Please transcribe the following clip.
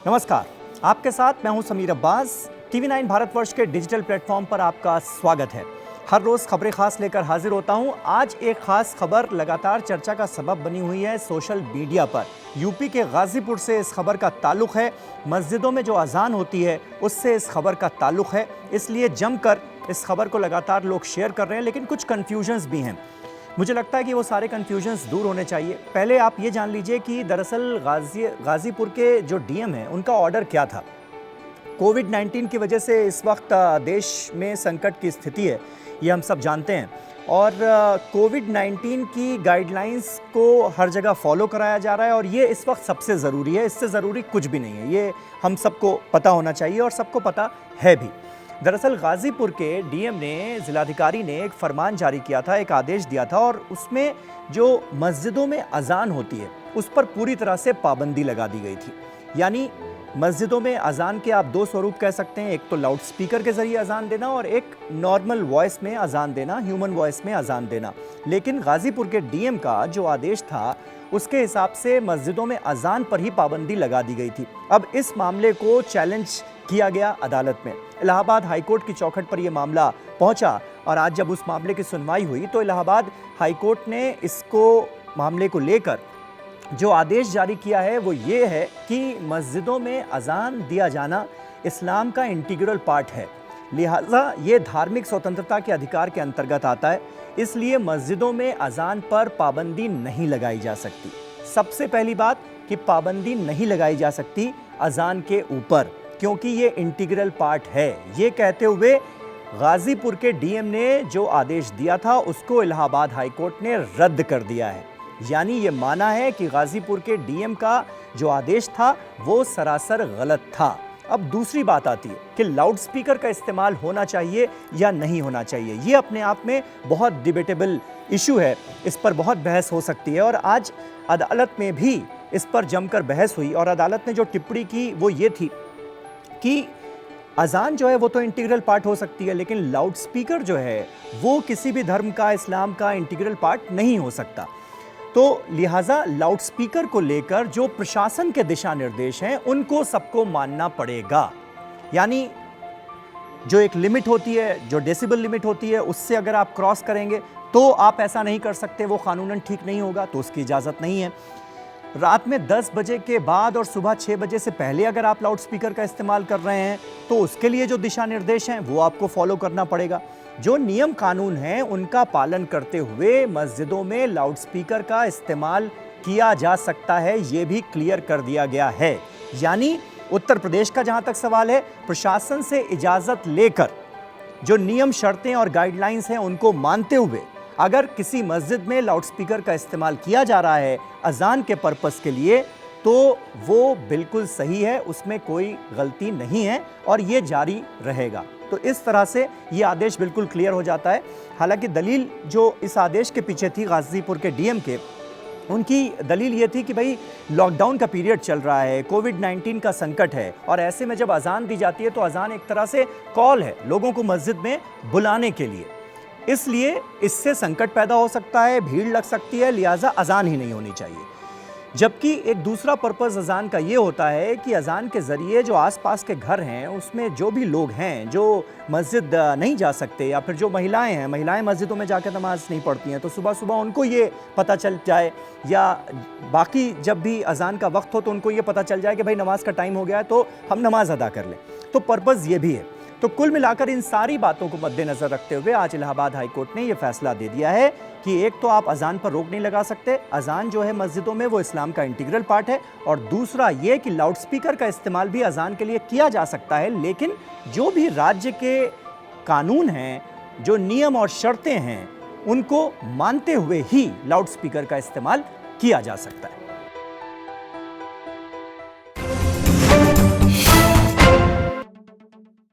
नमस्कार, आपके साथ मैं हूं समीर अब्बास। TV9 भारतवर्ष के डिजिटल प्लेटफॉर्म पर आपका स्वागत है। हर रोज़ खबरें खास लेकर हाजिर होता हूं। आज एक खास खबर लगातार चर्चा का सबब बनी हुई है सोशल मीडिया पर। यूपी के गाजीपुर से इस खबर का ताल्लुक़ है। मस्जिदों में जो अजान होती है उससे इस खबर का ताल्लुक़ है, इसलिए जमकर इस खबर को लगातार लोग शेयर कर रहे हैं। लेकिन कुछ कन्फ्यूजन्स भी हैं। मुझे लगता है कि वो सारे कन्फ्यूजन्स दूर होने चाहिए। पहले आप ये जान लीजिए कि दरअसल गाजीपुर के जो डीएम हैं उनका ऑर्डर क्या था। कोविड-19 की वजह से इस वक्त देश में संकट की स्थिति है, ये हम सब जानते हैं। और कोविड-19 की गाइडलाइंस को हर जगह फॉलो कराया जा रहा है और ये इस वक्त सबसे ज़रूरी है। इससे ज़रूरी कुछ भी नहीं है, ये हम सबको पता होना चाहिए और सबको पता है भी। दरअसल गाजीपुर के डीएम ने, जिलाधिकारी ने एक फरमान जारी किया था, एक आदेश दिया था और उसमें जो मस्जिदों में अजान होती है उस पर पूरी तरह से पाबंदी लगा दी गई थी। यानी मस्जिदों में अजान के आप दो स्वरूप कह सकते हैं, एक तो लाउड स्पीकर के ज़रिए अजान देना और एक नॉर्मल वॉइस में अजान देना, ह्यूमन वॉइस में अजान देना। लेकिन गाजीपुर के डीएम का जो आदेश था उसके हिसाब से मस्जिदों में अजान पर ही पाबंदी लगा दी गई थी। अब इस मामले को चैलेंज किया गया अदालत में। इलाहाबाद हाईकोर्ट की चौखट पर यह मामला पहुंचा और आज जब उस मामले की सुनवाई हुई तो इलाहाबाद हाईकोर्ट ने इसको मामले को लेकर जो आदेश जारी किया है वो ये है कि मस्जिदों में अजान दिया जाना इस्लाम का इंटीग्रल पार्ट है, लिहाजा ये धार्मिक स्वतंत्रता के अधिकार के अंतर्गत आता है, इसलिए मस्जिदों में अजान पर पाबंदी नहीं लगाई जा सकती। सबसे पहली बात कि पाबंदी नहीं लगाई जा सकती अजान के ऊपर, क्योंकि ये इंटीग्रल पार्ट है। ये कहते हुए गाजीपुर के डीएम ने जो आदेश दिया था उसको इलाहाबाद हाईकोर्ट ने रद्द कर दिया है। यानी ये माना है कि गाजीपुर के डीएम का जो आदेश था वो सरासर गलत था। अब दूसरी बात आती है कि लाउड स्पीकर का इस्तेमाल होना चाहिए या नहीं होना चाहिए। ये अपने आप में बहुत डिबेटेबल इशू है, इस पर बहुत बहस हो सकती है और आज अदालत में भी इस पर जमकर बहस हुई और अदालत ने जो टिप्पणी की वो ये थी कि अजान जो है वो तो इंटीग्रल पार्ट हो सकती है, लेकिन लाउड स्पीकर जो है वो किसी भी धर्म का, इस्लाम का इंटीग्रल पार्ट नहीं हो सकता। तो लिहाजा लाउड स्पीकर को लेकर जो प्रशासन के दिशा निर्देश हैं उनको सबको मानना पड़ेगा। यानी जो एक लिमिट होती है, जो डेसिबल लिमिट होती है, उससे अगर आप क्रॉस करेंगे तो आप ऐसा नहीं कर सकते, वो कानूनन ठीक नहीं होगा, तो उसकी इजाज़त नहीं है। रात में 10 बजे के बाद और सुबह 6 बजे से पहले अगर आप लाउड स्पीकर का इस्तेमाल कर रहे हैं तो उसके लिए जो दिशा निर्देश हैं वो आपको फॉलो करना पड़ेगा। जो नियम कानून हैं उनका पालन करते हुए मस्जिदों में लाउड स्पीकर का इस्तेमाल किया जा सकता है, ये भी क्लियर कर दिया गया है। यानी उत्तर प्रदेश का जहां तक सवाल है, प्रशासन से इजाज़त लेकर जो नियम, शर्तें और गाइडलाइंस हैं उनको मानते हुए अगर किसी मस्जिद में लाउड स्पीकर का इस्तेमाल किया जा रहा है अजान के पर्पस के लिए तो वो बिल्कुल सही है, उसमें कोई गलती नहीं है और ये जारी रहेगा। तो इस तरह से ये आदेश बिल्कुल क्लियर हो जाता है। हालांकि दलील जो इस आदेश के पीछे थी गाजीपुर के डीएम के, उनकी दलील ये थी कि भाई लॉकडाउन का पीरियड चल रहा है, कोविड-19 का संकट है और ऐसे में जब अजान दी जाती है तो अजान एक तरह से कॉल है लोगों को मस्जिद में बुलाने के लिए, इसलिए इससे संकट पैदा हो सकता है, भीड़ लग सकती है, लिहाजा अजान ही नहीं होनी चाहिए। जबकि एक दूसरा पर्पस अजान का ये होता है कि अजान के ज़रिए जो आसपास के घर हैं उसमें जो भी लोग हैं जो मस्जिद नहीं जा सकते या फिर जो महिलाएं हैं, महिलाएं मस्जिदों में जाकर नमाज नहीं पढ़ती हैं, तो सुबह सुबह उनको ये पता चल जाए या बाकी जब भी अजान का वक्त हो तो उनको ये पता चल जाए कि भाई नमाज का टाइम हो गया है तो हम नमाज अदा कर लें। तो पर्पस ये भी है। तो कुल मिलाकर इन सारी बातों को मद्देनजर रखते हुए आज इलाहाबाद हाईकोर्ट ने यह फैसला दे दिया है कि एक तो आप अजान पर रोक नहीं लगा सकते, अजान जो है मस्जिदों में वो इस्लाम का इंटीग्रल पार्ट है, और दूसरा ये कि लाउड स्पीकर का इस्तेमाल भी अजान के लिए किया जा सकता है, लेकिन जो भी राज्य के कानून हैं, जो नियम और शर्तें हैं, उनको मानते हुए ही लाउड स्पीकर का इस्तेमाल किया जा सकता है।